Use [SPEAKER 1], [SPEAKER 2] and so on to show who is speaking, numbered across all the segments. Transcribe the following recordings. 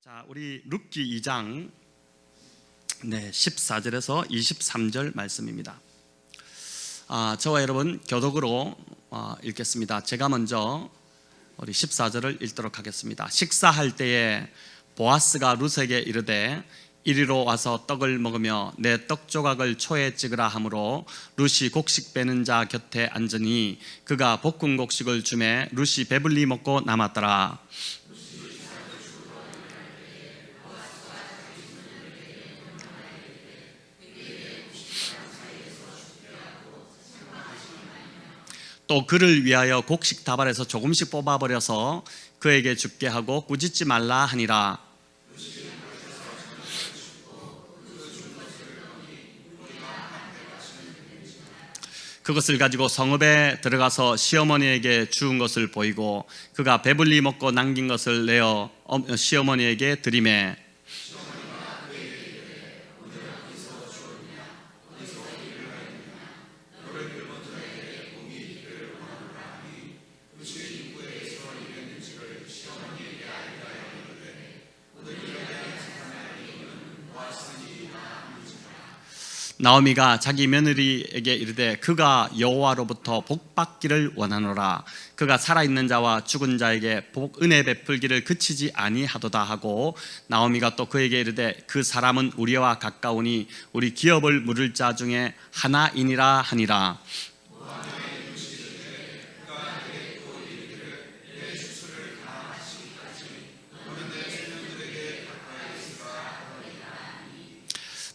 [SPEAKER 1] 자, 우리 룻기 2장 14절에서 23절 말씀입니다. 저와 여러분 교독으로 읽겠습니다. 제가 먼저 우리 14절을 읽도록 하겠습니다. 식사할 때에 보아스가 룻에게 이르되 이리로 와서 떡을 먹으며 내 떡 조각을 초에 찍으라 하므로 룻이 곡식 빼는 자 곁에 앉으니 그가 볶은 곡식을 주매 룻이 배불리 먹고 남았더라. 또 그를 위하여 곡식 다발에서 조금씩 뽑아버려서 그에게 죽게 하고 꾸짖지 말라 하니라. 그것을 가지고 성읍에 들어가서 시어머니에게 주운 것을 보이고 그가 배불리 먹고 남긴 것을 내어 시어머니에게 드리매 나오미가 자기 며느리에게 이르되 그가 여호와로부터 복 받기를 원하노라. 그가 살아있는 자와 죽은 자에게 은혜 베풀기를 그치지 아니하도다 하고 나오미가 또 그에게 이르되 그 사람은 우리와 가까우니 우리 기업을 물을 자 중에 하나이니라 하니라.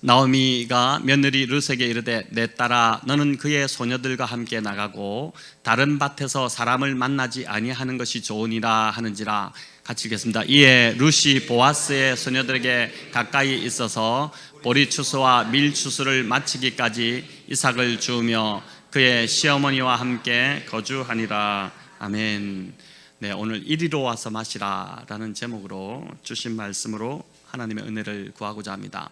[SPEAKER 1] 나오미가 며느리 룻에게 이르되 내 딸아 너는 그의 소녀들과 함께 나가고 다른 밭에서 사람을 만나지 아니하는 것이 좋으니라 하는지라. 같이 읽겠습니다. 이에 룻이 보아스의 소녀들에게 가까이 있어서 보리 추수와 밀 추수를 마치기까지 이삭을 주우며 그의 시어머니와 함께 거주하니라. 아멘. 오늘 이리로 와서 마시라 라는 제목으로 주신 말씀으로 하나님의 은혜를 구하고자 합니다.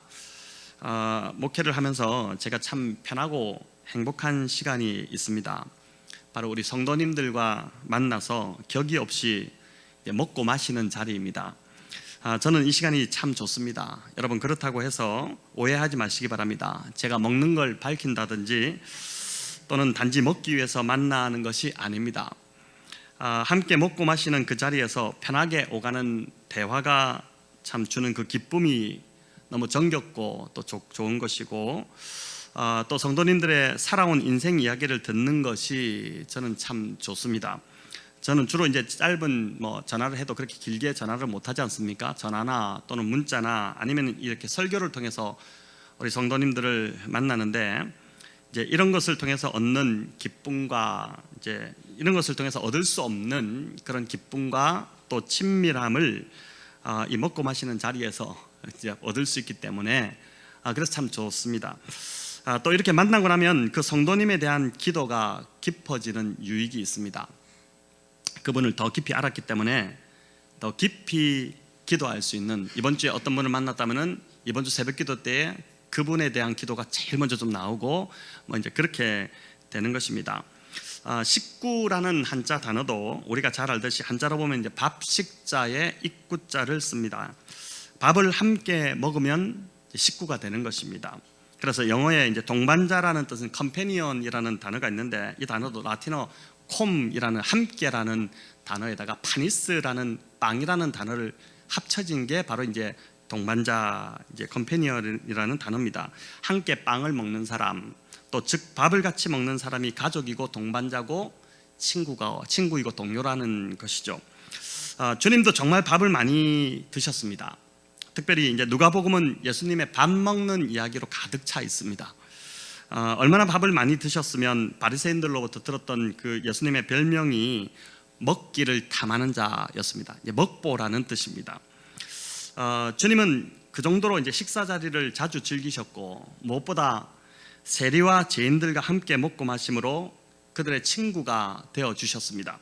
[SPEAKER 1] 목회를 하면서 제가 참 편하고 행복한 시간이 있습니다. 바로 우리 성도님들과 만나서 격이 없이 먹고 마시는 자리입니다. 저는 이 시간이 참 좋습니다. 여러분 그렇다고 해서 오해하지 마시기 바랍니다. 제가 먹는 걸 밝힌다든지 또는 단지 먹기 위해서 만나는 것이 아닙니다. 함께 먹고 마시는 그 자리에서 편하게 오가는 대화가 참 주는 그 기쁨이 너무 정겹고 또 좋은 것이고 또 성도님들의 살아온 인생 이야기를 듣는 것이 저는 참 좋습니다. 저는 주로 이제 짧은 전화를 해도 그렇게 길게 전화를 못 하지 않습니까? 전화나 또는 문자나 아니면 이렇게 설교를 통해서 우리 성도님들을 만나는데 이제 이런 것을 통해서 얻는 기쁨과 이제 이런 것을 통해서 얻을 수 없는 그런 기쁨과 또 친밀함을 이 먹고 마시는 자리에서 이제 얻을 수 있기 때문에 그래서 참 좋습니다. 또 이렇게 만나고 나면 그 성도님에 대한 기도가 깊어지는 유익이 있습니다. 그분을 더 깊이 알았기 때문에 더 깊이 기도할 수 있는, 이번 주에 어떤 분을 만났다면은 이번 주 새벽 기도 때에 그분에 대한 기도가 제일 먼저 좀 나오고 이제 그렇게 되는 것입니다. 식구라는 한자 단어도 우리가 잘 알듯이 한자로 보면 이제 밥식자에 입구자를 씁니다. 밥을 함께 먹으면 식구가 되는 것입니다. 그래서 영어에 이제 동반자라는 뜻은 companion이라는 단어가 있는데 이 단어도 라틴어 com이라는 함께라는 단어에다가 panis라는 빵이라는 단어를 합쳐진 게 바로 이제 동반자, 이제 companion이라는 단어입니다. 함께 빵을 먹는 사람, 또 즉 밥을 같이 먹는 사람이 가족이고 동반자고 친구이고 동료라는 것이죠. 주님도 정말 밥을 많이 드셨습니다. 특별히 이제 누가복음은 예수님의 밥 먹는 이야기로 가득 차 있습니다. 얼마나 밥을 많이 드셨으면 바리새인들로부터 들었던 그 예수님의 별명이 먹기를 탐하는 자였습니다. 이제 먹보라는 뜻입니다. 주님은 그 정도로 이제 식사 자리를 자주 즐기셨고 무엇보다 세리와 죄인들과 함께 먹고 마심으로 그들의 친구가 되어 주셨습니다.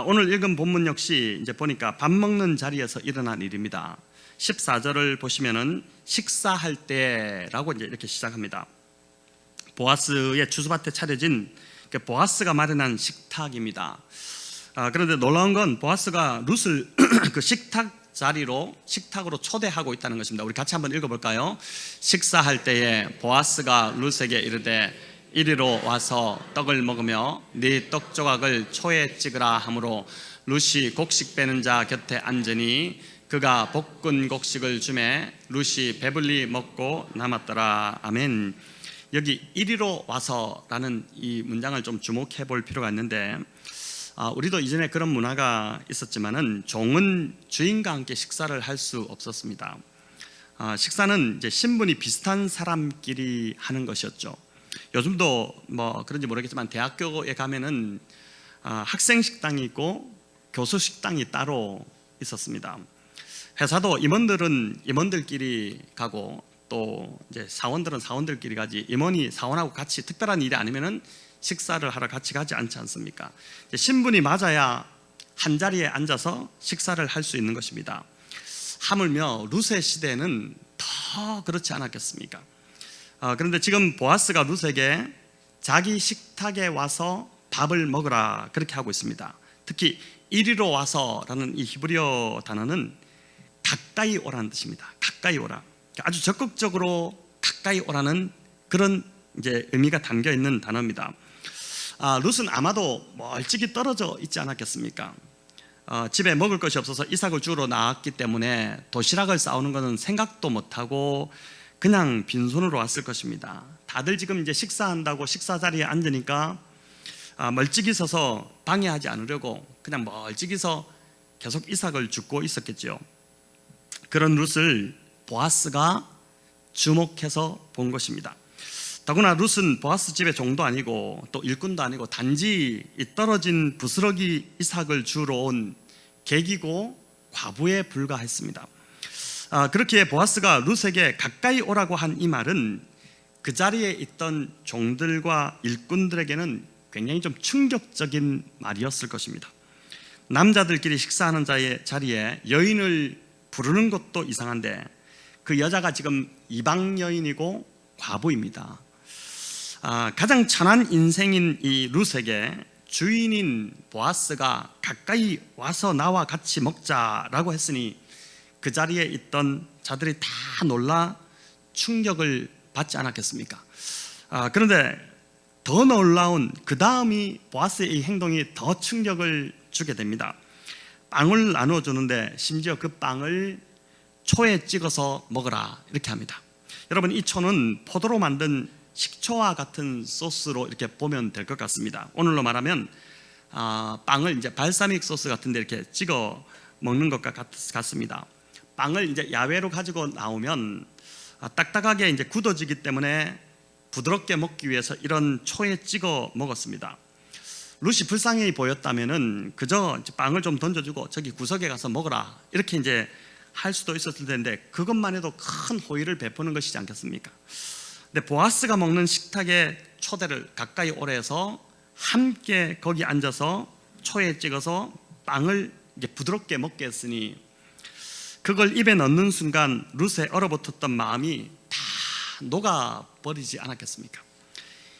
[SPEAKER 1] 오늘 읽은 본문 역시 이제 보니까 밥 먹는 자리에서 일어난 일입니다. 14절을 보시면은 식사할 때라고 이제 이렇게 시작합니다. 보아스의 추수밭에 차려진 보아스가 마련한 식탁입니다. 그런데 놀라운 건 보아스가 룻을 그 식탁 자리로 식탁으로 초대하고 있다는 것입니다. 우리 같이 한번 읽어볼까요? 식사할 때에 보아스가 룻에게 이르되 이리로 와서 떡을 먹으며 네 떡 조각을 초에 찍으라 하므로 룻이 곡식 빼는 자 곁에 앉으니 그가 볶은 곡식을 주매 룻이 배불리 먹고 남았더라. 아멘. 여기 이리로 와서라는 이 문장을 좀 주목해 볼 필요가 있는데, 우리도 이전에 그런 문화가 있었지만은 종은 주인과 함께 식사를 할 수 없었습니다. 식사는 이제 신분이 비슷한 사람끼리 하는 것이었죠. 요즘도 뭐 그런지 모르겠지만 대학교에 가면은 학생 식당이 있고 교수 식당이 따로 있었습니다. 회사도 임원들은 임원들끼리 가고 또 이제 사원들은 사원들끼리 가지, 임원이 사원하고 같이 특별한 일이 아니면은 식사를 하러 같이 가지 않지 않습니까? 신분이 맞아야 한 자리에 앉아서 식사를 할 수 있는 것입니다. 하물며 룻의 시대는 더 그렇지 않았겠습니까? 그런데 지금 보아스가 룻에게 자기 식탁에 와서 밥을 먹으라 그렇게 하고 있습니다. 특히 이리로 와서라는 이 히브리어 단어는 가까이 오라는 뜻입니다. 가까이 오라. 아주 적극적으로 가까이 오라는 그런 이제 의미가 담겨 있는 단어입니다. 룻은 아마도 멀찍이 떨어져 있지 않았겠습니까? 집에 먹을 것이 없어서 이삭을 주러 나왔기 때문에 도시락을 싸우는 것은 생각도 못하고 그냥 빈손으로 왔을 것입니다. 다들 지금 이제 식사한다고 식사 자리에 앉으니까 멀찍이 서서 방해하지 않으려고 그냥 멀찍이 서 계속 이삭을 줍고 있었겠죠. 그런 룻을 보아스가 주목해서 본 것입니다. 더구나 룻은 보아스 집의 종도 아니고 또 일꾼도 아니고 단지 이 떨어진 부스러기 이삭을 주러 온 객이고 과부에 불과했습니다. 그렇게 보아스가 룻에게 가까이 오라고 한 이 말은 그 자리에 있던 종들과 일꾼들에게는 굉장히 좀 충격적인 말이었을 것입니다. 남자들끼리 식사하는 자리에 여인을 부르는 것도 이상한데 그 여자가 지금 이방 여인이고 과부입니다. 가장 천한 인생인 이 룻에게 주인인 보아스가 가까이 와서 나와 같이 먹자라고 했으니 그 자리에 있던 자들이 다 놀라 충격을 받지 않았겠습니까? 그런데 더 놀라운 그 다음이 보아스의 이 행동이 더 충격을 주게 됩니다. 빵을 나눠주는데 심지어 그 빵을 초에 찍어서 먹으라 이렇게 합니다. 여러분, 이 초는 포도로 만든 식초와 같은 소스로 이렇게 보면 될 것 같습니다. 오늘로 말하면 빵을 이제 발사믹 소스 같은데 이렇게 찍어 먹는 것과 같습니다. 빵을 이제 야외로 가지고 나오면 딱딱하게 이제 굳어지기 때문에 부드럽게 먹기 위해서 이런 초에 찍어 먹었습니다. 룻이 불쌍히 보였다면은 그저 빵을 좀 던져주고 저기 구석에 가서 먹어라 이렇게 이제 할 수도 있었을 텐데 그것만 해도 큰 호의를 베푸는 것이지 않겠습니까? 근데 보아스가 먹는 식탁에 초대를 가까이 오래 해서 함께 거기 앉아서 초에 찍어서 빵을 이제 부드럽게 먹게 했으니 그걸 입에 넣는 순간 룻의 얼어붙었던 마음이 다 녹아버리지 않았겠습니까?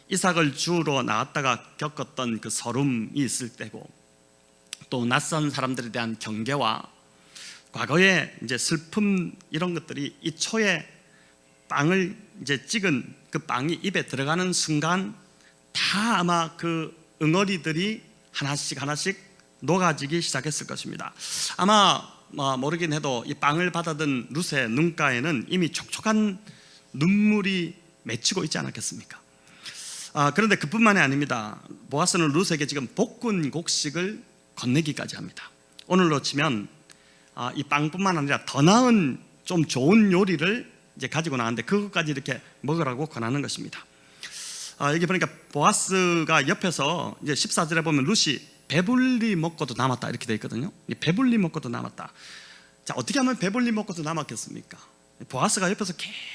[SPEAKER 1] 이삭을 주우러 나왔다가 겪었던 그 서름이 있을 때고 또 낯선 사람들에 대한 경계와 과거의 이제 슬픔 이런 것들이 이 초에 빵을 이제 찍은 그 빵이 입에 들어가는 순간 다 아마 그 응어리들이 하나씩 녹아지기 시작했을 것입니다. 아마 모르긴 해도 이 빵을 받아든 룻의 눈가에는 이미 촉촉한 눈물이 맺히고 있지 않았겠습니까? 그런데 그뿐만이 아닙니다. 보아스는 룻에게 지금 볶은 곡식을 건네기까지 합니다. 오늘로 치면 이 빵뿐만 아니라 더 나은 좀 좋은 요리를 이제 가지고 나왔는데 그것까지 이렇게 먹으라고 권하는 것입니다. 여기 보니까 보아스가 옆에서 이제 14절에 보면 룻이 배불리 먹고도 남았다 이렇게 되어 있거든요. 배불리 먹고도 남았다. 자, 어떻게 하면 배불리 먹고도 남았겠습니까? 보아스가 옆에서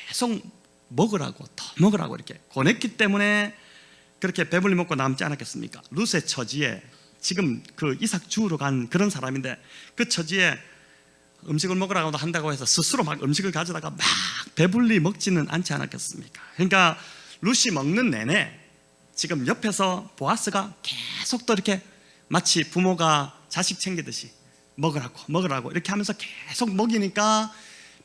[SPEAKER 1] 계속 먹으라고 더 먹으라고 이렇게 권했기 때문에 그렇게 배불리 먹고 남지 않았겠습니까? 룻의 처지에 지금 그 이삭 주우러 간 그런 사람인데 그 처지에 음식을 먹으라고 한다고 해서 스스로 막 음식을 가져다가 막 배불리 먹지는 않지 않았겠습니까? 그러니까 룻이 먹는 내내 지금 옆에서 보아스가 계속 또 이렇게 마치 부모가 자식 챙기듯이 먹으라고 이렇게 하면서 계속 먹이니까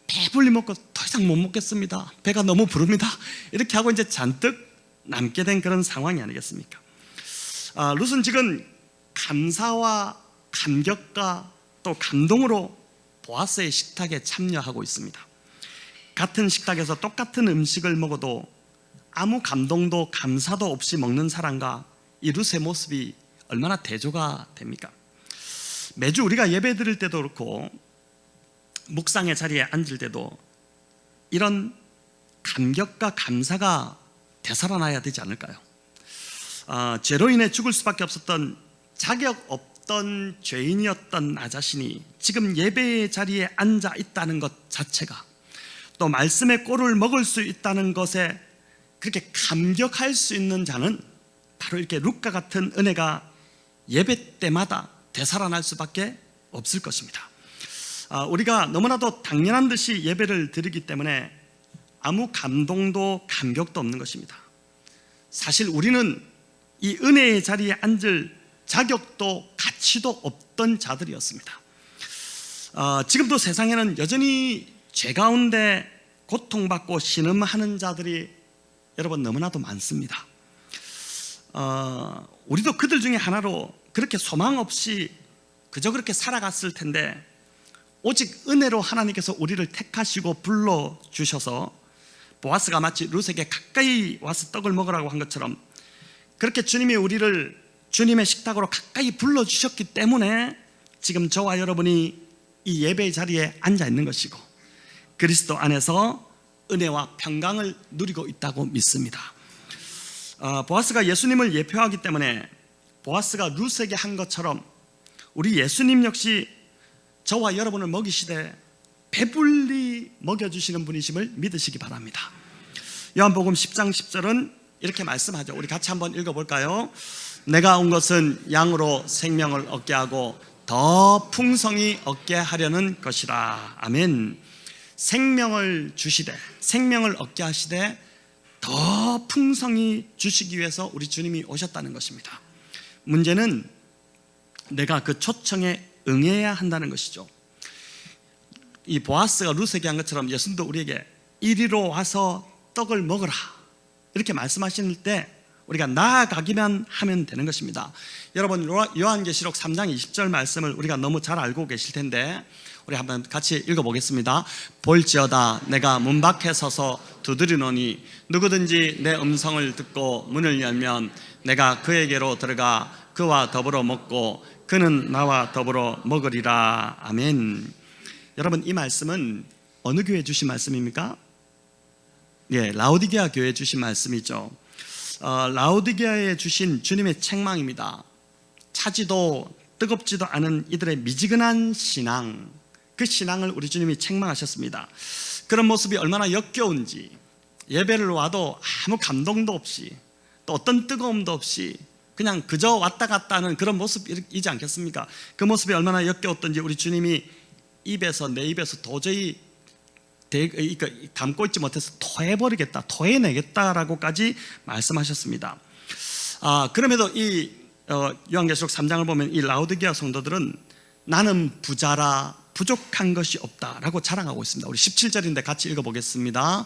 [SPEAKER 1] 배불리 먹고 더 이상 못 먹겠습니다. 배가 너무 부릅니다. 이렇게 하고 이제 잔뜩 남게 된 그런 상황이 아니겠습니까? 룻은 지금 감사와 감격과 또 감동으로 보아스의 식탁에 참여하고 있습니다. 같은 식탁에서 똑같은 음식을 먹어도 아무 감동도 감사도 없이 먹는 사람과 이 룻의 모습이 얼마나 대조가 됩니까? 매주 우리가 예배 드릴 때도 그렇고 묵상의 자리에 앉을 때도 이런 감격과 감사가 되살아나야 되지 않을까요? 죄로 인해 죽을 수밖에 없었던 자격 없던 죄인이었던 나 자신이 지금 예배의 자리에 앉아 있다는 것 자체가, 또 말씀의 꼴을 먹을 수 있다는 것에 그렇게 감격할 수 있는 자는 바로 이렇게 룻과 같은 은혜가 예배 때마다 되살아날 수밖에 없을 것입니다. 우리가 너무나도 당연한 듯이 예배를 드리기 때문에 아무 감동도 감격도 없는 것입니다. 사실 우리는 이 은혜의 자리에 앉을 자격도 가치도 없던 자들이었습니다. 지금도 세상에는 여전히 죄 가운데 고통받고 신음하는 자들이 여러분 너무나도 많습니다. 우리도 그들 중에 하나로 그렇게 소망 없이 그저 그렇게 살아갔을 텐데, 오직 은혜로 하나님께서 우리를 택하시고 불러주셔서 보아스가 마치 룻에게 가까이 와서 떡을 먹으라고 한 것처럼 그렇게 주님이 우리를 주님의 식탁으로 가까이 불러주셨기 때문에 지금 저와 여러분이 이 예배의 자리에 앉아 있는 것이고 그리스도 안에서 은혜와 평강을 누리고 있다고 믿습니다. 보아스가 예수님을 예표하기 때문에 보아스가 룻에게 한 것처럼 우리 예수님 역시 저와 여러분을 먹이시되 배불리 먹여주시는 분이심을 믿으시기 바랍니다. 요한복음 10장 10절은 이렇게 말씀하죠. 우리 같이 한번 읽어볼까요? 내가 온 것은 양으로 생명을 얻게 하고 더 풍성히 얻게 하려는 것이라. 아멘. 생명을 주시되, 생명을 얻게 하시되 더 풍성히 주시기 위해서 우리 주님이 오셨다는 것입니다. 문제는 내가 그 초청에 응해야 한다는 것이죠. 이 보아스가 룻에게 한 것처럼 예수님도 우리에게 이리로 와서 떡을 먹으라 이렇게 말씀하실 때 우리가 나아가기만 하면 되는 것입니다. 여러분, 요한계시록 3장 20절 말씀을 우리가 너무 잘 알고 계실 텐데 우리 한번 같이 읽어보겠습니다. 볼지어다 내가 문 밖에 서서 두드리노니 누구든지 내 음성을 듣고 문을 열면 내가 그에게로 들어가 그와 더불어 먹고 그는 나와 더불어 먹으리라. 아멘. 여러분, 이 말씀은 어느 교회 주신 말씀입니까? 예, 라오디게아 교회 주신 말씀이죠. 라오디게아에 주신 주님의 책망입니다. 차지도 뜨겁지도 않은 이들의 미지근한 신앙, 그 신앙을 우리 주님이 책망하셨습니다. 그런 모습이 얼마나 역겨운지, 예배를 와도 아무 감동도 없이 또 어떤 뜨거움도 없이 그냥 그저 왔다 갔다 하는 그런 모습이지 않겠습니까? 그 모습이 얼마나 역겨웠던지 우리 주님이 내 입에서 도저히 담고 있지 못해서 토해버리겠다, 토해내겠다라고까지 말씀하셨습니다. 그럼에도 이 요한계시록 3장을 보면 이 라오디게아 성도들은 나는 부자라 부족한 것이 없다라고 자랑하고 있습니다. 우리 17절인데 같이 읽어보겠습니다.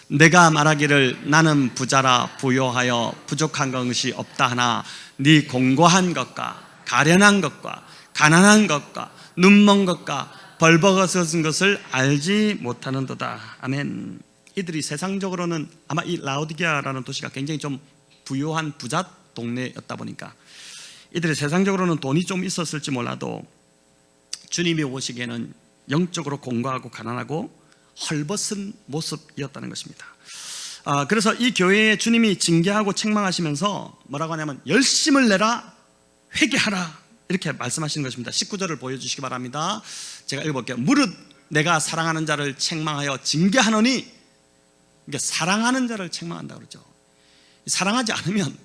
[SPEAKER 1] 내가 말하기를 나는 부자라 부요하여 부족한 것이 없다 하나 네 공고한 것과 가련한 것과 가난한 것과 눈먼 것과 벌거벗은 것을 알지 못하는도다. 아멘. 이들이 세상적으로는 아마 이 라오디게아라는 도시가 굉장히 좀 부유한 부자 동네였다 보니까 이들이 세상적으로는 돈이 좀 있었을지 몰라도 주님이 오시기에는 영적으로 공고하고 가난하고 헐벗은 모습이었다는 것입니다. 그래서 이 교회에 주님이 징계하고 책망하시면서 뭐라고 하냐면 열심을 내라, 회개하라 이렇게 말씀하시는 것입니다. 19절을 보여주시기 바랍니다. 제가 읽어볼게요. 무릇 내가 사랑하는 자를 책망하여 징계하노니, 그러니까 사랑하는 자를 책망한다 그러죠. 사랑하지 않으면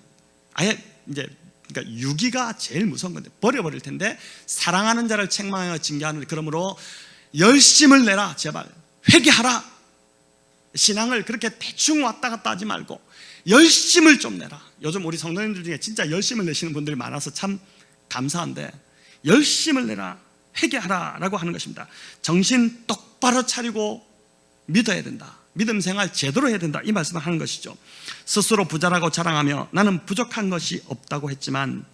[SPEAKER 1] 아예 이제 그러니까 유기가 제일 무서운 건데 버려버릴 텐데 사랑하는 자를 책망하여 징계하노니, 그러므로 열심을 내라, 제발 회개하라. 신앙을 그렇게 대충 왔다 갔다 하지 말고 열심을 좀 내라. 요즘 우리 성도님들 중에 진짜 열심을 내시는 분들이 많아서 참 감사한데 열심을 내라. 회개하라라고 하는 것입니다. 정신 똑바로 차리고 믿어야 된다. 믿음 생활 제대로 해야 된다. 이 말씀을 하는 것이죠. 스스로 부자라고 자랑하며 나는 부족한 것이 없다고 했지만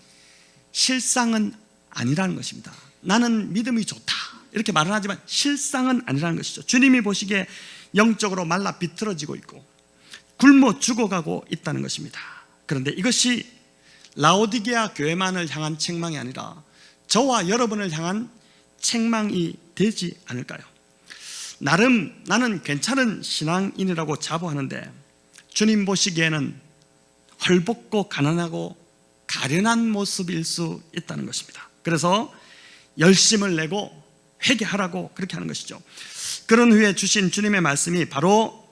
[SPEAKER 1] 실상은 아니라는 것입니다. 나는 믿음이 좋다 이렇게 말은 하지만 실상은 아니라는 것이죠. 주님이 보시기에 영적으로 말라 비틀어지고 있고 굶어 죽어가고 있다는 것입니다. 그런데 이것이 라오디게아 교회만을 향한 책망이 아니라 저와 여러분을 향한 책망이 되지 않을까요? 나름 나는 괜찮은 신앙인이라고 자부하는데 주님 보시기에는 헐벗고 가난하고 가련한 모습일 수 있다는 것입니다. 그래서 열심을 내고 회개하라고 그렇게 하는 것이죠. 그런 후에 주신 주님의 말씀이 바로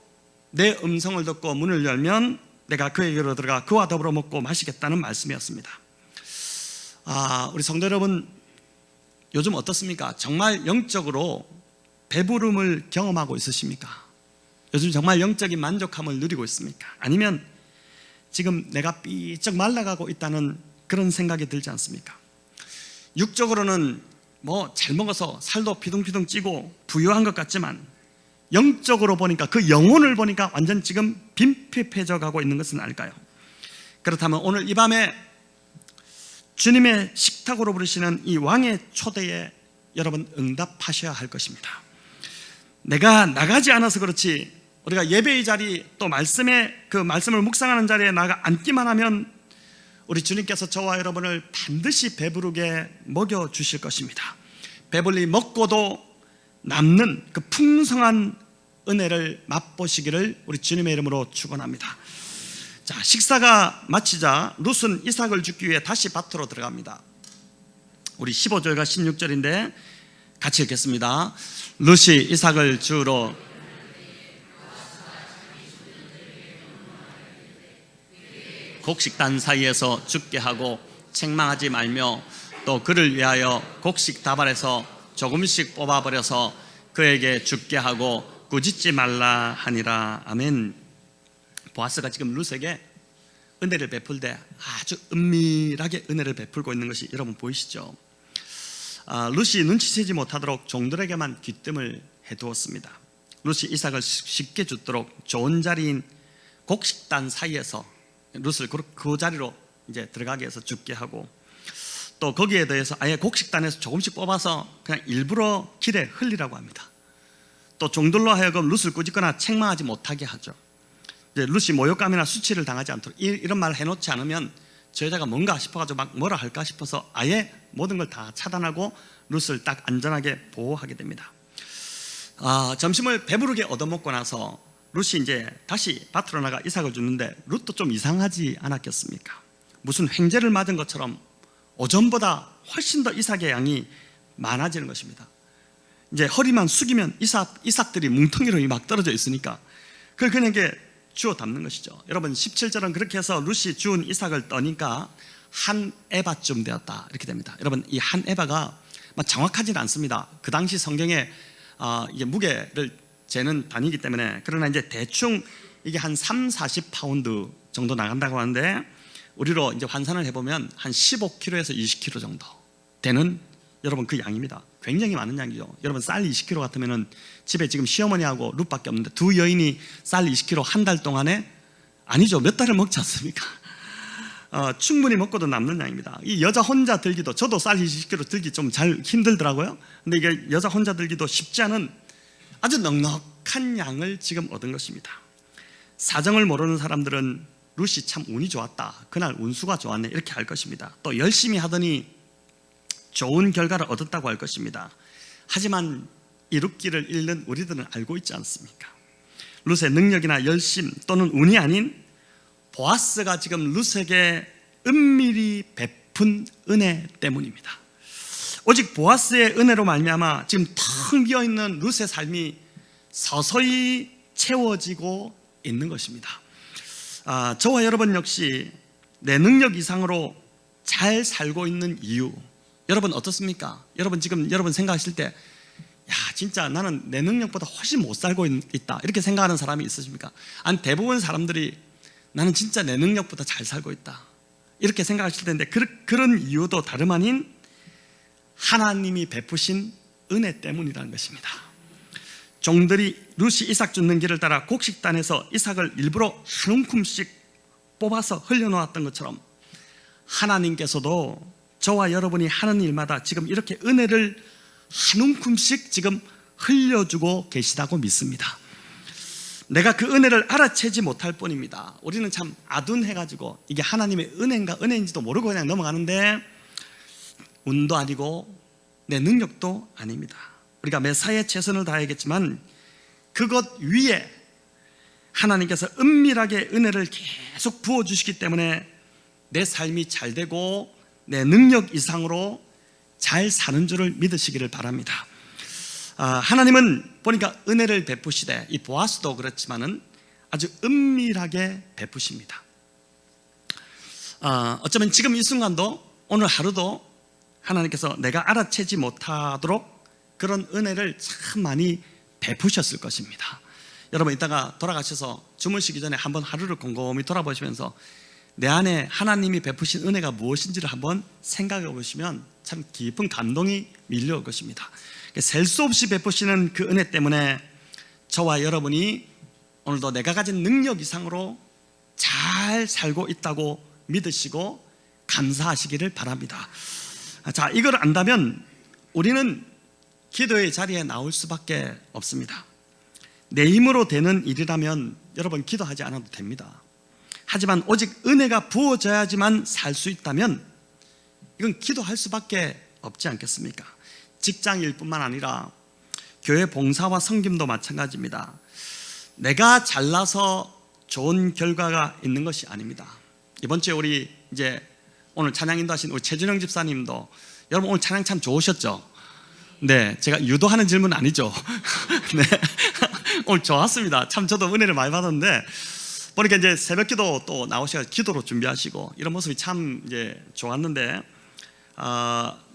[SPEAKER 1] 내 음성을 듣고 문을 열면 내가 그에게로 들어가 그와 더불어 먹고 마시겠다는 말씀이었습니다. 우리 성도 여러분, 요즘 어떻습니까? 정말 영적으로 배부름을 경험하고 있으십니까? 요즘 정말 영적인 만족함을 누리고 있습니까? 아니면 지금 내가 삐쩍 말라가고 있다는 그런 생각이 들지 않습니까? 육적으로는 잘 먹어서 살도 피둥피둥 찌고 부유한 것 같지만 영적으로 보니까 그 영혼을 보니까 완전 지금 빈핍해져 가고 있는 것은 아닐까요? 그렇다면 오늘 이 밤에 주님의 식탁으로 부르시는 이 왕의 초대에 여러분 응답하셔야 할 것입니다. 내가 나가지 않아서 그렇지 우리가 예배의 자리 또 그 말씀을 묵상하는 자리에 나가 앉기만 하면 우리 주님께서 저와 여러분을 반드시 배부르게 먹여주실 것입니다. 배불리 먹고도 남는 그 풍성한 은혜를 맛보시기를 우리 주님의 이름으로 축원합니다. 자, 식사가 마치자 룻은 이삭을 죽기 위해 다시 밭으로 들어갑니다. 우리 15절과 16절인데 같이 읽겠습니다. 룻이 이삭을 주우러 곡식단 사이에서 죽게 하고 책망하지 말며 또 그를 위하여 곡식 다발에서 조금씩 뽑아버려서 그에게 죽게 하고 꾸짖지 말라 하니라. 아멘. 보아스가 지금 룻에게 은혜를 베풀되 아주 은밀하게 은혜를 베풀고 있는 것이 여러분 보이시죠? 룻이 눈치채지 못하도록 종들에게만 귀뜸을 해두었습니다. 룻이 이삭을 쉽게 죽도록 좋은 자리인 곡식단 사이에서 룻을 그 자리로 이제 들어가게 해서 죽게 하고 또 거기에 대해서 아예 곡식단에서 조금씩 뽑아서 그냥 일부러 길에 흘리라고 합니다. 또 종들로 하여금 룻을 꾸짖거나 책망하지 못하게 하죠. 이제 룻이 모욕감이나 수치를 당하지 않도록 이런 말을 해놓지 않으면 저 여자가 뭔가 싶어가지고 막 뭐라 할까 싶어서 아예 모든 걸 다 차단하고 룻을 딱 안전하게 보호하게 됩니다. 점심을 배부르게 얻어먹고 나서 룻이 이제 다시 밭으로 나가 이삭을 주는데 룻도 좀 이상하지 않았겠습니까? 무슨 횡재를 맞은 것처럼 오전보다 훨씬 더 이삭의 양이 많아지는 것입니다. 이제 허리만 숙이면 이삭들이 뭉텅이로 막 떨어져 있으니까 그걸 그에게 주워 담는 것이죠. 여러분 17절은 그렇게 해서 룻이 주운 이삭을 떠니까 한 에바쯤 되었다 이렇게 됩니다. 여러분 이 한 에바가 정확하지는 않습니다. 그 당시 성경에 이게 무게를 재는 단위이기 때문에 그러나 이제 대충 이게 한 30-40파운드 정도 나간다고 하는데 우리로 이제 환산을 해보면 한 15kg에서 20kg 정도 되는 여러분 그 양입니다. 굉장히 많은 양이죠. 여러분 쌀 20kg 같으면은 집에 지금 시어머니하고 룻밖에 없는데 두 여인이 쌀 20kg 한 달 동안에 아니죠. 몇 달을 먹지 않습니까? 충분히 먹고도 남는 양입니다. 이 여자 혼자 들기도 저도 쌀 20kg 들기 좀 잘 힘들더라고요. 근데 이게 여자 혼자 들기도 쉽지 않은 아주 넉넉한 양을 지금 얻은 것입니다. 사정을 모르는 사람들은 룻이 참 운이 좋았다, 그날 운수가 좋았네 이렇게 할 것입니다. 또 열심히 하더니 좋은 결과를 얻었다고 할 것입니다. 하지만 이 룻기를 잃는 우리들은 알고 있지 않습니까? 룻의 능력이나 열심 또는 운이 아닌 보아스가 지금 룻에게 은밀히 베푼 은혜 때문입니다. 오직 보아스의 은혜로 말미암아 지금 텅 비어있는 룻의 삶이 서서히 채워지고 있는 것입니다. 저와 여러분 역시 내 능력 이상으로 잘 살고 있는 이유 여러분 어떻습니까? 여러분 지금 여러분 생각하실 때 진짜 나는 내 능력보다 훨씬 못 살고 있다 이렇게 생각하는 사람이 있으십니까? 아니 대부분 사람들이 나는 진짜 내 능력보다 잘 살고 있다 이렇게 생각하실 텐데 그런 이유도 다름 아닌 하나님이 베푸신 은혜 때문이라는 것입니다. 종들이 룻이 이삭 죽는 길을 따라 곡식단에서 이삭을 일부러 한 움큼씩 뽑아서 흘려놓았던 것처럼 하나님께서도 저와 여러분이 하는 일마다 지금 이렇게 은혜를 한 움큼씩 지금 흘려주고 계시다고 믿습니다. 내가 그 은혜를 알아채지 못할 뿐입니다. 우리는 참 아둔해가지고 이게 하나님의 은혜인가 은혜인지도 모르고 그냥 넘어가는데, 운도 아니고 내 능력도 아닙니다. 우리가 매사에 최선을 다해야겠지만 그것 위에 하나님께서 은밀하게 은혜를 계속 부어주시기 때문에 내 삶이 잘 되고 내 능력 이상으로 잘 사는 줄을 믿으시기를 바랍니다. 하나님은 보니까 은혜를 베푸시되, 이 보아스도 그렇지만은 아주 은밀하게 베푸십니다. 어쩌면 지금 이 순간도, 오늘 하루도 하나님께서 내가 알아채지 못하도록 그런 은혜를 참 많이 베푸셨을 것입니다. 여러분 이따가 돌아가셔서 주무시기 전에 한번 하루를 곰곰이 돌아보시면서 내 안에 하나님이 베푸신 은혜가 무엇인지를 한번 생각해 보시면 참 깊은 감동이 밀려올 것입니다. 셀 수 없이 베푸시는 그 은혜 때문에 저와 여러분이 오늘도 내가 가진 능력 이상으로 잘 살고 있다고 믿으시고 감사하시기를 바랍니다. 자, 이걸 안다면 우리는 기도의 자리에 나올 수밖에 없습니다. 내 힘으로 되는 일이라면 여러분 기도하지 않아도 됩니다. 하지만 오직 은혜가 부어져야지만 살 수 있다면 이건 기도할 수밖에 없지 않겠습니까? 직장일 뿐만 아니라 교회 봉사와 섬김도 마찬가지입니다. 내가 잘나서 좋은 결과가 있는 것이 아닙니다. 이번 주에 우리 이제 오늘 찬양 인도하신 우리 최준영 집사님도, 여러분 오늘 찬양 참 좋으셨죠? 네, 제가 유도하는 질문은 아니죠. 네, 오늘 좋았습니다. 참 저도 은혜를 많이 받았는데 보니까 이제 새벽기도 또 나오셔서 기도로 준비하시고 이런 모습이 참 이제 좋았는데,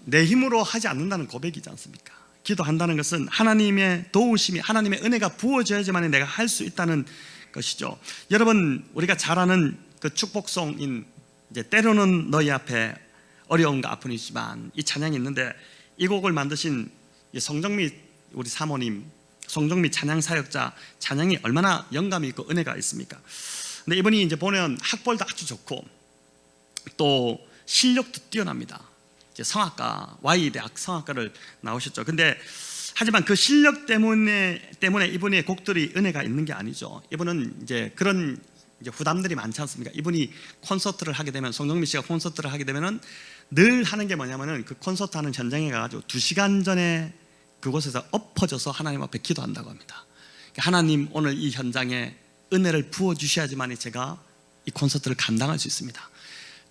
[SPEAKER 1] 내 힘으로 하지 않는다는 고백이지 않습니까? 기도한다는 것은 하나님의 도우심이, 하나님의 은혜가 부어져야지만 내가 할 수 있다는 것이죠. 여러분 우리가 잘 아는 그 축복송인 이제 때로는 너희 앞에 어려움과 아픔이지만, 이 찬양이 있는데 이 곡을 만드신 성정미 우리 사모님, 성정미 찬양 사역자, 찬양이 얼마나 영감이 있고 은혜가 있습니까? 근데 이분이 이제 보면 학벌도 아주 좋고 또 실력도 뛰어납니다. 이제 성악가, Y대학 성악가를 나오셨죠. 근데 하지만 그 실력 때문에 이분의 곡들이 은혜가 있는 게 아니죠. 이분은 이제 그런 이제 부담들이 많지 않습니까? 이분이 콘서트를 하게 되면, 성정미 씨가 콘서트를 하게 되면은 늘 하는 게 뭐냐면은 그 콘서트 하는 현장에 가가지고 2시간 전에 그곳에서 엎어져서 하나님 앞에 기도한다고 합니다. 하나님 오늘 이 현장에 은혜를 부어주셔야지만 제가 이 콘서트를 감당할 수 있습니다.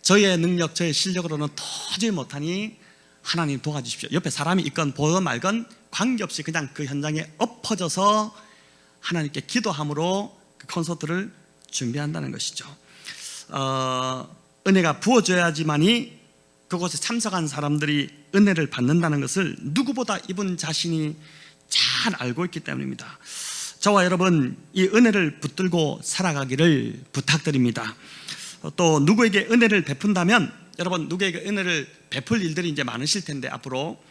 [SPEAKER 1] 저의 능력, 저의 실력으로는 도저히 못하니 하나님 도와주십시오. 옆에 사람이 있건 보건 말건 관계없이 그냥 그 현장에 엎어져서 하나님께 기도함으로 그 콘서트를 준비한다는 것이죠. 은혜가 부어져야지만이 그곳에 참석한 사람들이 은혜를 받는다는 것을 누구보다 이분 자신이 잘 알고 있기 때문입니다. 저와 여러분 이 은혜를 붙들고 살아가기를 부탁드립니다. 또 누구에게 은혜를 베푼다면, 여러분 누구에게 은혜를 베풀 일들이 이제 많으실 텐데 앞으로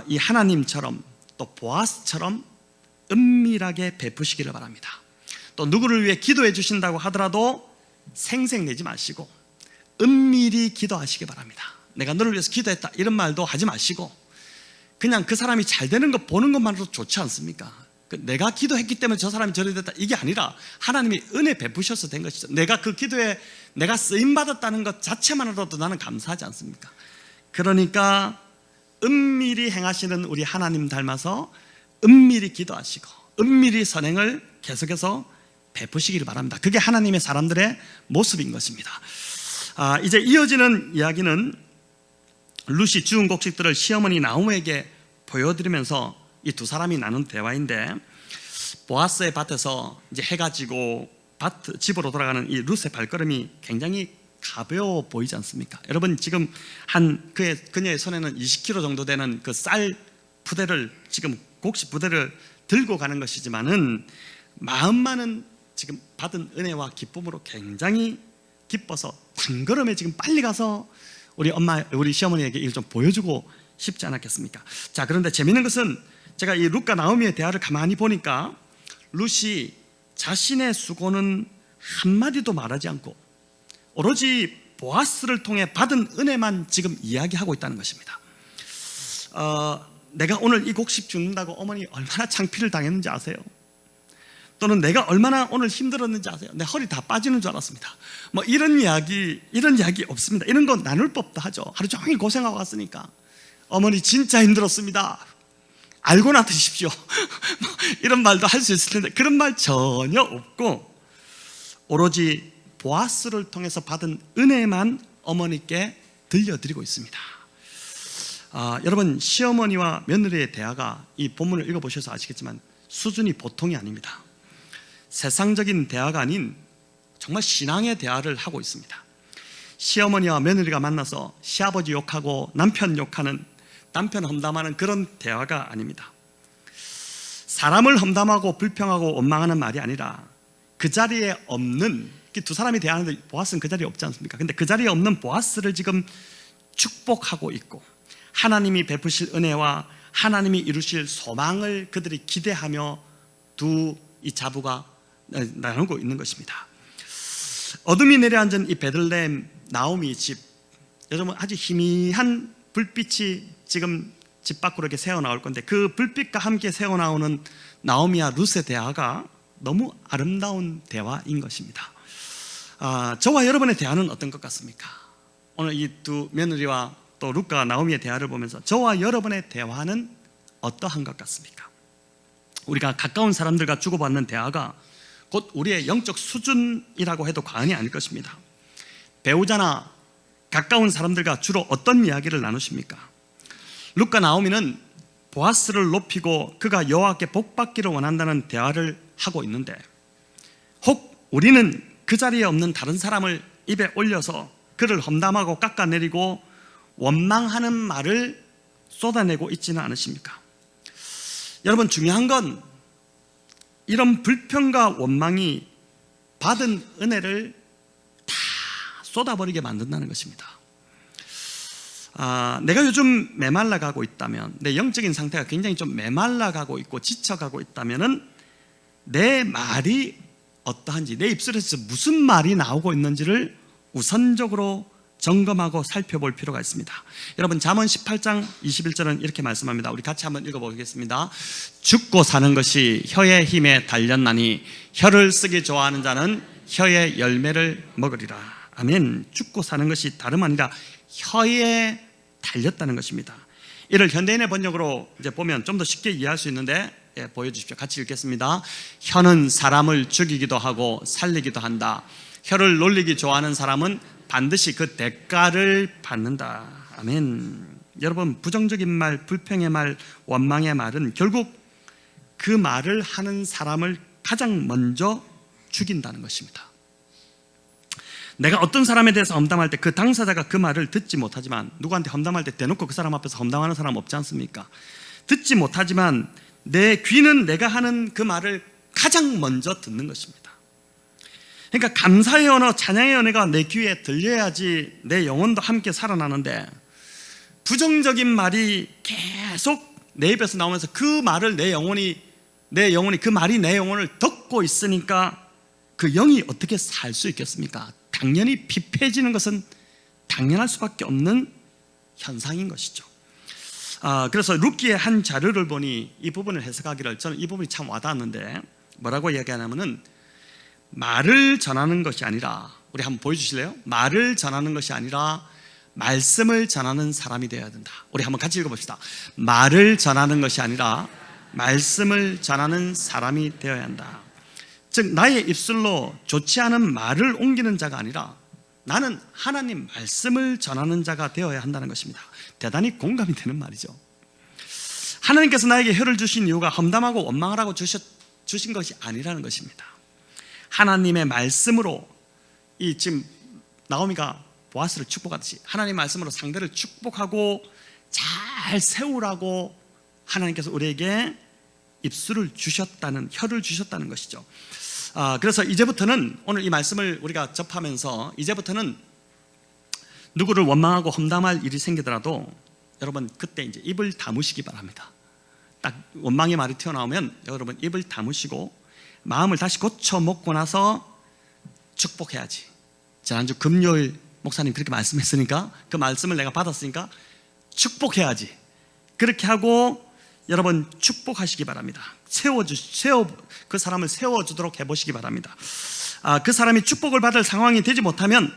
[SPEAKER 1] 이 하나님처럼 또 보아스처럼 은밀하게 베푸시기를 바랍니다. 또 누구를 위해 기도해 주신다고 하더라도 생색내지 마시고 은밀히 기도하시기 바랍니다. 내가 너를 위해서 기도했다 이런 말도 하지 마시고 그냥 그 사람이 잘 되는 거 보는 것만으로도 좋지 않습니까? 내가 기도했기 때문에 저 사람이 저리 됐다 이게 아니라 하나님이 은혜 베푸셔서 된 것이죠. 내가 그 기도에 내가 쓰임받았다는 것 자체만으로도 나는 감사하지 않습니까? 그러니까 은밀히 행하시는 우리 하나님 닮아서 은밀히 기도하시고 은밀히 선행을 계속해서 베푸시기를 바랍니다. 그게 하나님의 사람들의 모습인 것입니다. 이제 이어지는 이야기는 룻이 주운 곡식들을 시어머니 나오미에게 보여드리면서 이 두 사람이 나눈 대화인데, 보아스의 밭에서 이제 해가 지고 집으로 돌아가는 이 룻의 발걸음이 굉장히 가벼워 보이지 않습니까? 여러분 지금 그녀의 손에는 20kg 정도 되는 그 쌀 부대를, 지금 곡식 부대를 들고 가는 것이지만은 마음만은 지금 받은 은혜와 기쁨으로 굉장히 기뻐서 단걸음에 지금 빨리 가서 우리 시어머니에게 이걸 좀 보여주고 쉽지 않았겠습니까? 자, 그런데 재미있는 것은 제가 이 룻과 나오미의 대화를 가만히 보니까 룻이 자신의 수고는 한마디도 말하지 않고 오로지 보아스를 통해 받은 은혜만 지금 이야기하고 있다는 것입니다. 내가 오늘 이 곡식 죽는다고 어머니 얼마나 창피를 당했는지 아세요? 또는 내가 얼마나 오늘 힘들었는지 아세요? 내 허리 다 빠지는 줄 알았습니다. 뭐 이런 이야기 없습니다. 이런 거 나눌 법도 하죠. 하루 종일 고생하고 왔으니까 어머니 진짜 힘들었습니다. 알고나 드십시오. 이런 말도 할 수 있을 텐데 그런 말 전혀 없고 오로지 보아스를 통해서 받은 은혜만 어머니께 들려드리고 있습니다. 여러분, 시어머니와 며느리의 대화가 이 본문을 읽어보셔서 아시겠지만 수준이 보통이 아닙니다. 세상적인 대화가 아닌 정말 신앙의 대화를 하고 있습니다. 시어머니와 며느리가 만나서 시아버지 욕하고 남편 욕하는, 남편 험담하는 그런 대화가 아닙니다. 사람을 험담하고 불평하고 원망하는 말이 아니라 그 자리에 없는, 두 사람이 대화하는데 보아스는 그 자리에 없지 않습니까? 근데 그 자리에 없는 보아스를 지금 축복하고 있고 하나님이 베푸실 은혜와 하나님이 이루실 소망을 그들이 기대하며 이 자부가 나누고 있는 것입니다. 어둠이 내려앉은 이 베들레헴 나오미 집, 여러분 아주 희미한 불빛이 지금 집 밖으로 이렇게 새어나올 건데 그 불빛과 함께 새어나오는 나오미와 룻의 대화가 너무 아름다운 대화인 것입니다. 저와 여러분의 대화는 어떤 것 같습니까? 오늘 이 두 며느리와 또 룻과 나오미의 대화를 보면서 저와 여러분의 대화는 어떠한 것 같습니까? 우리가 가까운 사람들과 주고받는 대화가 곧 우리의 영적 수준이라고 해도 과언이 아닐 것입니다. 배우자나 가까운 사람들과 주로 어떤 이야기를 나누십니까? 룻과 나오미는 보아스를 높이고 그가 여호와께 복받기를 원한다는 대화를 하고 있는데 혹 우리는 그 자리에 없는 다른 사람을 입에 올려서 그를 험담하고 깎아내리고 원망하는 말을 쏟아내고 있지는 않으십니까? 여러분, 중요한 건 이런 불평과 원망이 받은 은혜를 다 쏟아버리게 만든다는 것입니다. 내가 요즘 메말라가고 있다면, 내 영적인 상태가 굉장히 좀 메말라가고 있고 지쳐가고 있다면 내 말이 어떠한지, 내 입술에서 무슨 말이 나오고 있는지를 우선적으로 점검하고 살펴볼 필요가 있습니다. 여러분, 잠언 18장 21절은 이렇게 말씀합니다. 우리 같이 한번 읽어보겠습니다. 죽고 사는 것이 혀의 힘에 달렸나니 혀를 쓰기 좋아하는 자는 혀의 열매를 먹으리라. 아멘. 죽고 사는 것이 다름 아니라 혀에 달렸다는 것입니다. 이를 현대인의 번역으로 이제 보면 좀 더 쉽게 이해할 수 있는데 보여주십시오. 같이 읽겠습니다. 혀는 사람을 죽이기도 하고 살리기도 한다. 혀를 놀리기 좋아하는 사람은 반드시 그 대가를 받는다. 아멘. 여러분, 부정적인 말, 불평의 말, 원망의 말은 결국 그 말을 하는 사람을 가장 먼저 죽인다는 것입니다. 내가 어떤 사람에 대해서 험담할 때 그 당사자가 그 말을 듣지 못하지만, 누구한테 험담할 때 대놓고 그 사람 앞에서 험담하는 사람 없지 않습니까? 듣지 못하지만 내 귀는 내가 하는 그 말을 가장 먼저 듣는 것입니다. 그러니까 감사의 언어, 찬양의 은혜가 내 귀에 들려야지 내 영혼도 함께 살아나는데 부정적인 말이 계속 내 입에서 나오면서 그 말을 내 영혼이 그 말이 내 영혼을 덮고 있으니까 그 영이 어떻게 살 수 있겠습니까? 당연히 피폐해지는 것은 당연할 수밖에 없는 현상인 것이죠. 그래서 룻기의 한 자료를 보니 이 부분을 해석하기를, 저는 이 부분이 참 와닿았는데 뭐라고 이야기하냐면은 말을 전하는 것이 아니라, 우리 한번 보여주실래요? 말을 전하는 것이 아니라 말씀을 전하는 사람이 되어야 된다. 우리 한번 같이 읽어봅시다. 말을 전하는 것이 아니라 말씀을 전하는 사람이 되어야 한다. 즉 나의 입술로 좋지 않은 말을 옮기는 자가 아니라 나는 하나님 말씀을 전하는 자가 되어야 한다는 것입니다. 대단히 공감이 되는 말이죠. 하나님께서 나에게 혀를 주신 이유가 험담하고 원망하라고 주신 것이 아니라는 것입니다. 하나님의 말씀으로, 이 지금 나오미가 보아스를 축복하듯이 하나님의 말씀으로 상대를 축복하고 잘 세우라고 하나님께서 우리에게 입술을 주셨다는, 혀를 주셨다는 것이죠. 그래서 이제부터는, 오늘 이 말씀을 우리가 접하면서 이제부터는 누구를 원망하고 험담할 일이 생기더라도 여러분 그때 이제 입을 다무시기 바랍니다. 딱 원망의 말이 튀어나오면 여러분 입을 다무시고 마음을 다시 고쳐 먹고 나서 축복해야지. 지난주 금요일 목사님 그렇게 말씀했으니까 그 말씀을 내가 받았으니까 축복해야지. 그렇게 하고 여러분 축복하시기 바랍니다. 그 사람을 세워주도록 해보시기 바랍니다. 그 사람이 축복을 받을 상황이 되지 못하면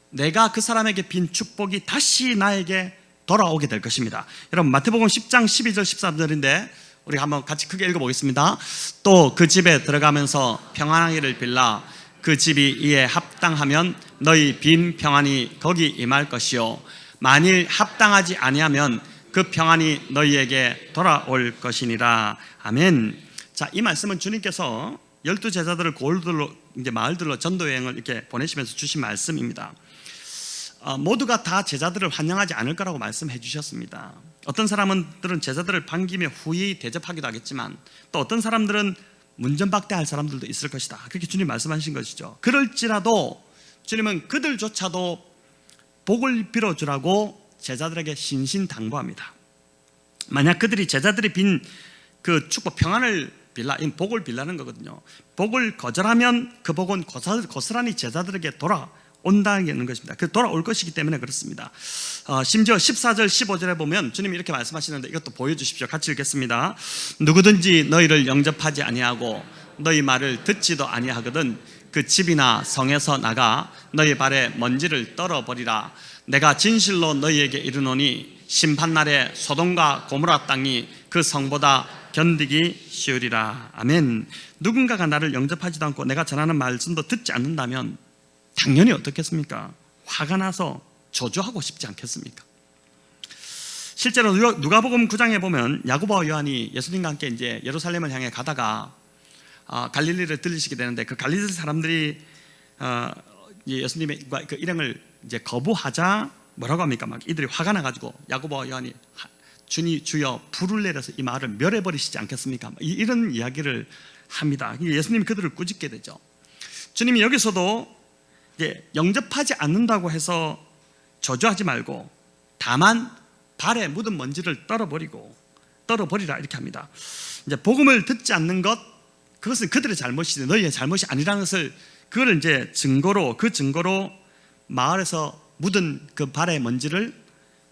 [SPEAKER 1] 내가 그 사람에게 빈 축복이 다시 나에게 돌아오게 될 것입니다. 여러분 마태복음 10장 12절 13절인데 우리 한번 같이 크게 읽어보겠습니다. 또 그 집에 들어가면서 평안하기를 빌라 그 집이 이에 합당하면 너희 빈 평안이 거기 임할 것이요 만일 합당하지 아니하면 그 평안이 너희에게 돌아올 것이니라. 아멘. 자, 이 말씀은 주님께서 12제자들을 고을들로 이제 마을들로 전도 여행을 이렇게 보내시면서 주신 말씀입니다. 모두가 다 제자들을 환영하지 않을 거라고 말씀해 주셨습니다. 어떤 사람들은 제자들을 반기며 후히 대접하기도 하겠지만 또 어떤 사람들은 문전박대할 사람들도 있을 것이다. 그렇게 주님 말씀하신 것이죠. 그럴지라도 주님은 그들조차도 복을 빌어주라고 제자들에게 신신당부합니다. 만약 그들이 제자들이 빈 그 축복 평안을 빌라, 복을 빌라는 거거든요. 복을 거절하면 그 복은 고스란히 제자들에게 돌아온다는 것입니다. 그 돌아올 것이기 때문에 그렇습니다. 심지어 14절 15절에 보면 주님이 이렇게 말씀하시는데 이것도 보여주십시오. 같이 읽겠습니다. 누구든지 너희를 영접하지 아니하고 너희 말을 듣지도 아니하거든 그 집이나 성에서 나가 너희 발에 먼지를 떨어버리라. 내가 진실로 너희에게 이르노니 심판날에 소돔과 고모라 땅이 그 성보다 견디기 쉬우리라. 아멘. 누군가가 나를 영접하지도 않고 내가 전하는 말씀도 듣지 않는다면 당연히 어떻겠습니까? 화가 나서 저주하고 싶지 않겠습니까? 실제로 누가복음 9장에 보면 야고보와 요한이 예수님과 함께 이제 예루살렘을 향해 가다가 갈릴리를 들리시게 되는데 그 갈릴리 사람들이 예수님의 그 일행을 이제 거부하자 뭐라고 합니까? 막 이들이 화가 나가지고 야고보와 요한이 주여 불을 내려서 이 마을을 멸해버리시지 않겠습니까? 이런 이야기를 합니다. 예수님이 그들을 꾸짖게 되죠. 주님이 여기서도 영접하지 않는다고 해서 저주하지 말고 다만 발에 묻은 먼지를 떨어버리라 이렇게 합니다. 이제 복음을 듣지 않는 것 그것은 그들의 잘못이지 너희의 잘못이 아니라는 것을 그걸 이제 증거로 마을에서 묻은 그 발의 먼지를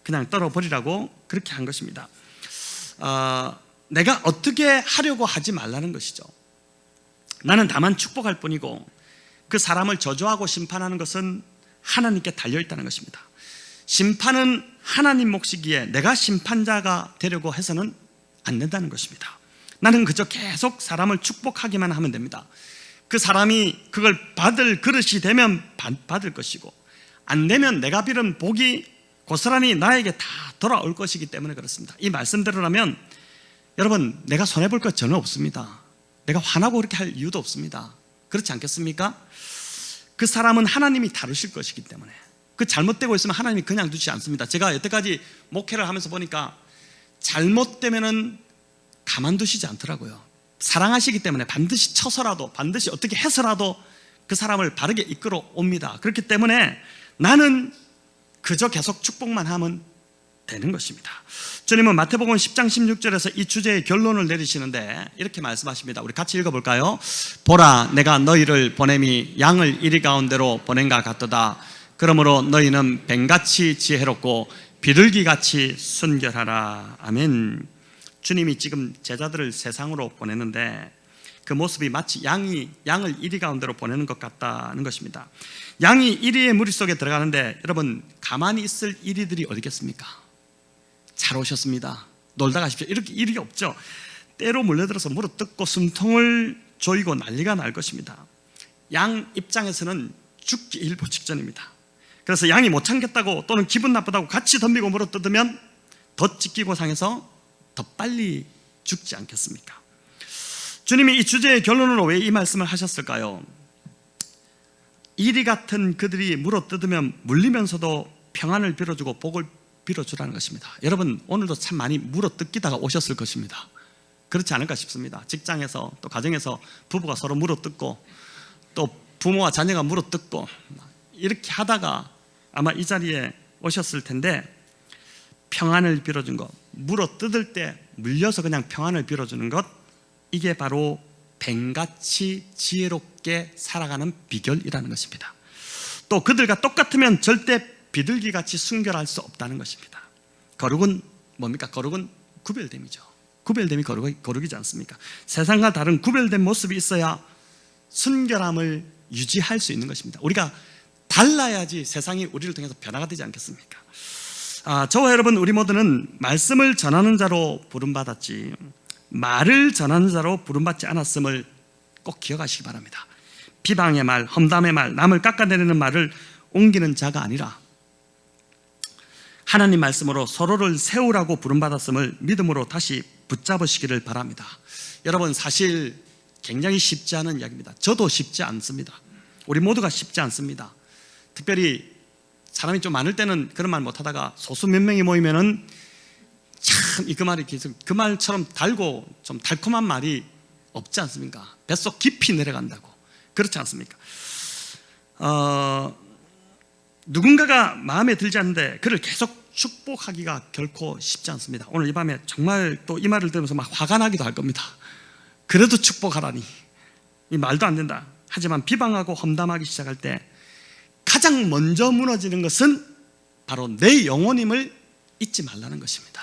[SPEAKER 1] 그냥 떨어버리라고 그렇게 한 것입니다. 내가 어떻게 하려고 하지 말라는 것이죠. 나는 다만 축복할 뿐이고 그 사람을 저주하고 심판하는 것은 하나님께 달려있다는 것입니다. 심판은 하나님 몫이기에 내가 심판자가 되려고 해서는 안 된다는 것입니다. 나는 그저 계속 사람을 축복하기만 하면 됩니다. 그 사람이 그걸 받을 그릇이 되면 받을 것이고 안 되면 내가 빌은 복이 고스란히 나에게 다 돌아올 것이기 때문에 그렇습니다. 이 말씀대로라면 여러분 내가 손해볼 것 전혀 없습니다. 내가 화나고 그렇게 할 이유도 없습니다. 그렇지 않겠습니까? 그 사람은 하나님이 다루실 것이기 때문에 그 잘못되고 있으면 하나님이 그냥 두지 않습니다. 제가 여태까지 목회를 하면서 보니까 잘못되면은 가만두시지 않더라고요. 사랑하시기 때문에 반드시 쳐서라도 반드시 어떻게 해서라도 그 사람을 바르게 이끌어 옵니다. 그렇기 때문에 나는 그저 계속 축복만 하면 되는 것입니다. 주님은 마태복음 10장 16절에서 이 주제의 결론을 내리시는데 이렇게 말씀하십니다. 우리 같이 읽어볼까요? 보라 내가 너희를 보냄이 양을 이리 가운데로 보낸가 같도다. 그러므로 너희는 뱀같이 지혜롭고 비둘기같이 순결하라. 아멘. 주님이 지금 제자들을 세상으로 보내는데 그 모습이 마치 양을 이리 가운데로 보내는 것 같다는 것입니다. 양이 이리의 무리 속에 들어가는데 여러분 가만히 있을 이리들이 어디겠습니까? 잘 오셨습니다. 놀다 가십시오. 이렇게 이리 없죠. 때로 몰려들어서 무릎 뜯고 숨통을 조이고 난리가 날 것입니다. 양 입장에서는 죽기 일보 직전입니다. 그래서 양이 못 참겠다고 또는 기분 나쁘다고 같이 덤비고 무릎 뜯으면 더 찢기고 상해서 더 빨리 죽지 않겠습니까? 주님이 이 주제의 결론으로 왜 이 말씀을 하셨을까요? 이리 같은 그들이 물어뜯으면 물리면서도 평안을 빌어주고 복을 빌어주라는 것입니다. 여러분 오늘도 참 많이 물어뜯기다가 오셨을 것입니다. 그렇지 않을까 싶습니다. 직장에서 또 가정에서 부부가 서로 물어뜯고 또 부모와 자녀가 물어뜯고 이렇게 하다가 아마 이 자리에 오셨을 텐데 평안을 빌어준 것, 물어 뜯을 때 물려서 그냥 평안을 빌어주는 것, 이게 바로 뱀같이 지혜롭게 살아가는 비결이라는 것입니다. 또 그들과 똑같으면 절대 비둘기같이 순결할 수 없다는 것입니다. 거룩은 뭡니까? 거룩은 구별됨이죠. 구별됨이 거룩이지 않습니까? 세상과 다른 구별된 모습이 있어야 순결함을 유지할 수 있는 것입니다. 우리가 달라야지 세상이 우리를 통해서 변화가 되지 않겠습니까? 저와 여러분, 우리 모두는 말씀을 전하는 자로 부름받았지 말을 전하는 자로 부름받지 않았음을 꼭 기억하시기 바랍니다. 비방의 말, 험담의 말, 남을 깎아내리는 말을 옮기는 자가 아니라 하나님 말씀으로 서로를 세우라고 부름받았음을 믿음으로 다시 붙잡으시기를 바랍니다. 여러분, 사실 굉장히 쉽지 않은 이야기입니다. 저도 쉽지 않습니다. 우리 모두가 쉽지 않습니다. 특별히 사람이 좀 많을 때는 그런 말 못하다가 소수 몇 명이 모이면은 참 그 말이 계속 그 말처럼 달고 좀 달콤한 말이 없지 않습니까? 뱃속 깊이 내려간다고. 그렇지 않습니까? 누군가가 마음에 들지 않는데 그를 계속 축복하기가 결코 쉽지 않습니다. 오늘 이 밤에 정말 또 이 말을 들으면서 막 화가 나기도 할 겁니다. 그래도 축복하라니, 이 말도 안 된다. 하지만 비방하고 험담하기 시작할 때 가장 먼저 무너지는 것은 바로 내 영혼임을 잊지 말라는 것입니다.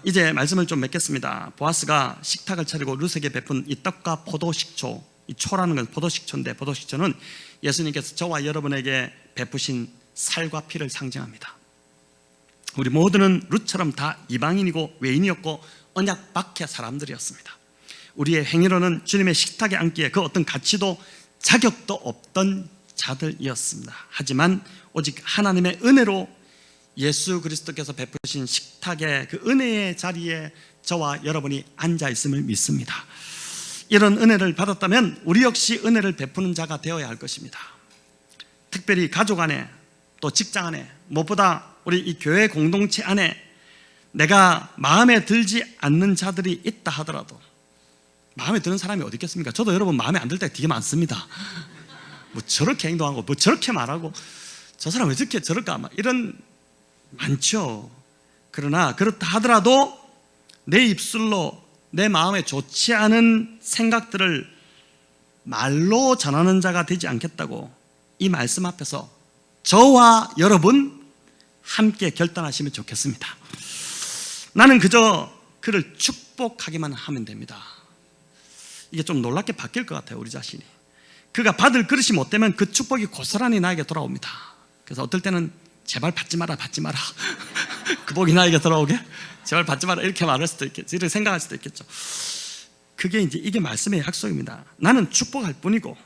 [SPEAKER 1] 이제 말씀을 좀 맺겠습니다. 보아스가 식탁을 차리고 룻에게 베푼 이 떡과 포도식초, 이 초라는 건 포도식초인데, 포도식초는 예수님께서 저와 여러분에게 베푸신 살과 피를 상징합니다. 우리 모두는 룻처럼 다 이방인이고 외인이었고 언약 밖의 사람들이었습니다. 우리의 행위로는 주님의 식탁에 앉기에 그 어떤 가치도 자격도 없던 자들이었습니다. 하지만 오직 하나님의 은혜로 예수 그리스도께서 베푸신 식탁의 그 은혜의 자리에 저와 여러분이 앉아 있음을 믿습니다. 이런 은혜를 받았다면 우리 역시 은혜를 베푸는 자가 되어야 할 것입니다. 특별히 가족 안에, 또 직장 안에, 무엇보다 우리 이 교회 공동체 안에 내가 마음에 들지 않는 자들이 있다 하더라도, 마음에 드는 사람이 어디 있겠습니까? 저도 여러분 마음에 안 들 때가 되게 많습니다. 뭐 저렇게 행동하고 뭐 저렇게 말하고 저 사람 왜 저렇게 저럴까, 이런 많죠. 그러나 그렇다 하더라도 내 입술로 내 마음에 좋지 않은 생각들을 말로 전하는 자가 되지 않겠다고 이 말씀 앞에서 저와 여러분 함께 결단하시면 좋겠습니다. 나는 그저 그를 축복하기만 하면 됩니다. 이게 좀 놀랍게 바뀔 것 같아요. 우리 자신이 그가 받을 그릇이 못 되면 그 축복이 고스란히 나에게 돌아옵니다. 그래서 어떨 때는 제발 받지 마라, 받지 마라. 그 복이 나에게 돌아오게 제발 받지 마라, 이렇게 말할 수도 있겠죠. 이렇게 생각할 수도 있겠죠. 그게 이제 이게 말씀의 약속입니다. 나는 축복할 뿐이고,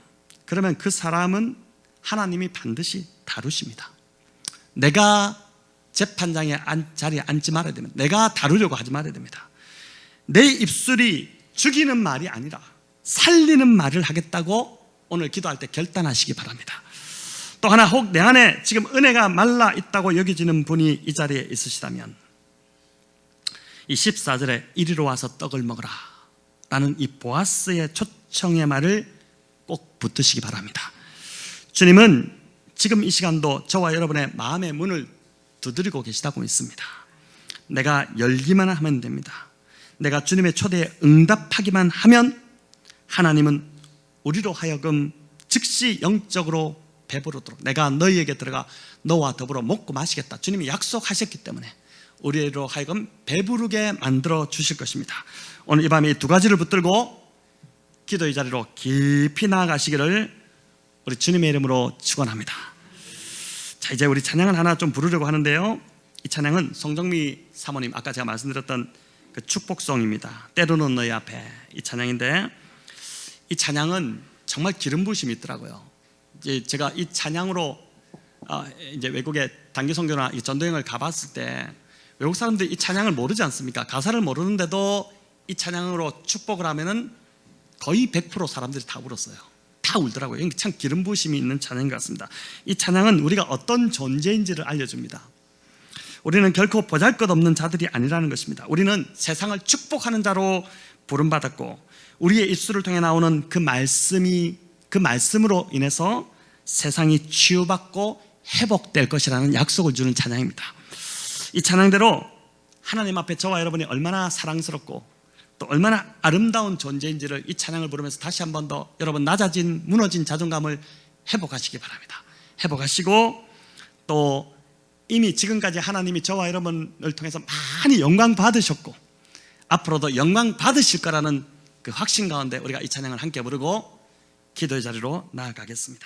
[SPEAKER 1] 그러면 그 사람은 하나님이 반드시 다루십니다. 내가 재판장의 자리에 앉지 말아야 됩니다. 내가 다루려고 하지 말아야 됩니다. 내 입술이 죽이는 말이 아니라 살리는 말을 하겠다고 오늘 기도할 때 결단하시기 바랍니다. 또 하나, 혹 내 안에 지금 은혜가 말라 있다고 여겨지는 분이 이 자리에 있으시다면 이 14절에 이리로 와서 떡을 먹으라 라는 이 보아스의 초청의 말을 꼭 붙드시기 바랍니다. 주님은 지금 이 시간도 저와 여러분의 마음의 문을 두드리고 계시다고 믿습니다. 내가 열기만 하면 됩니다. 내가 주님의 초대에 응답하기만 하면 하나님은 우리로 하여금 즉시 영적으로 배부르도록 내가 너희에게 들어가 너와 더불어 먹고 마시겠다, 주님이 약속하셨기 때문에 우리로 하여금 배부르게 만들어 주실 것입니다. 오늘 이 밤에 이 두 가지를 붙들고 기도의 자리로 깊이 나아가시기를 우리 주님의 이름으로 축원합니다. 자, 이제 우리 찬양을 하나 좀 부르려고 하는데요, 이 찬양은 송정미 사모님 아까 제가 말씀드렸던 그 축복송입니다. 때로는 너희 앞에, 이 찬양인데 이 찬양은 정말 기름 부으심이 있더라고요. 이제 제가 이 찬양으로 이제 외국에 단기 선교나 전도여행을 가봤을 때 외국 사람들이 이 찬양을 모르지 않습니까? 가사를 모르는데도 이 찬양으로 축복을 하면은 거의 100% 사람들이 다 울었어요. 다 울더라고요. 이게 참 기름 부으심이 있는 찬양인 것 같습니다. 이 찬양은 우리가 어떤 존재인지를 알려줍니다. 우리는 결코 보잘것없는 자들이 아니라는 것입니다. 우리는 세상을 축복하는 자로 부름받았고, 우리의 입술을 통해 나오는 그 말씀으로 인해서 세상이 치유받고 회복될 것이라는 약속을 주는 찬양입니다. 이 찬양대로 하나님 앞에 저와 여러분이 얼마나 사랑스럽고 또 얼마나 아름다운 존재인지를 이 찬양을 부르면서 다시 한 번 더 여러분 낮아진 무너진 자존감을 회복하시기 바랍니다. 회복하시고 또 이미 지금까지 하나님이 저와 여러분을 통해서 많이 영광 받으셨고 앞으로도 영광 받으실 거라는 그 확신 가운데 우리가 이 찬양을 함께 부르고 기도의 자리로 나아가겠습니다.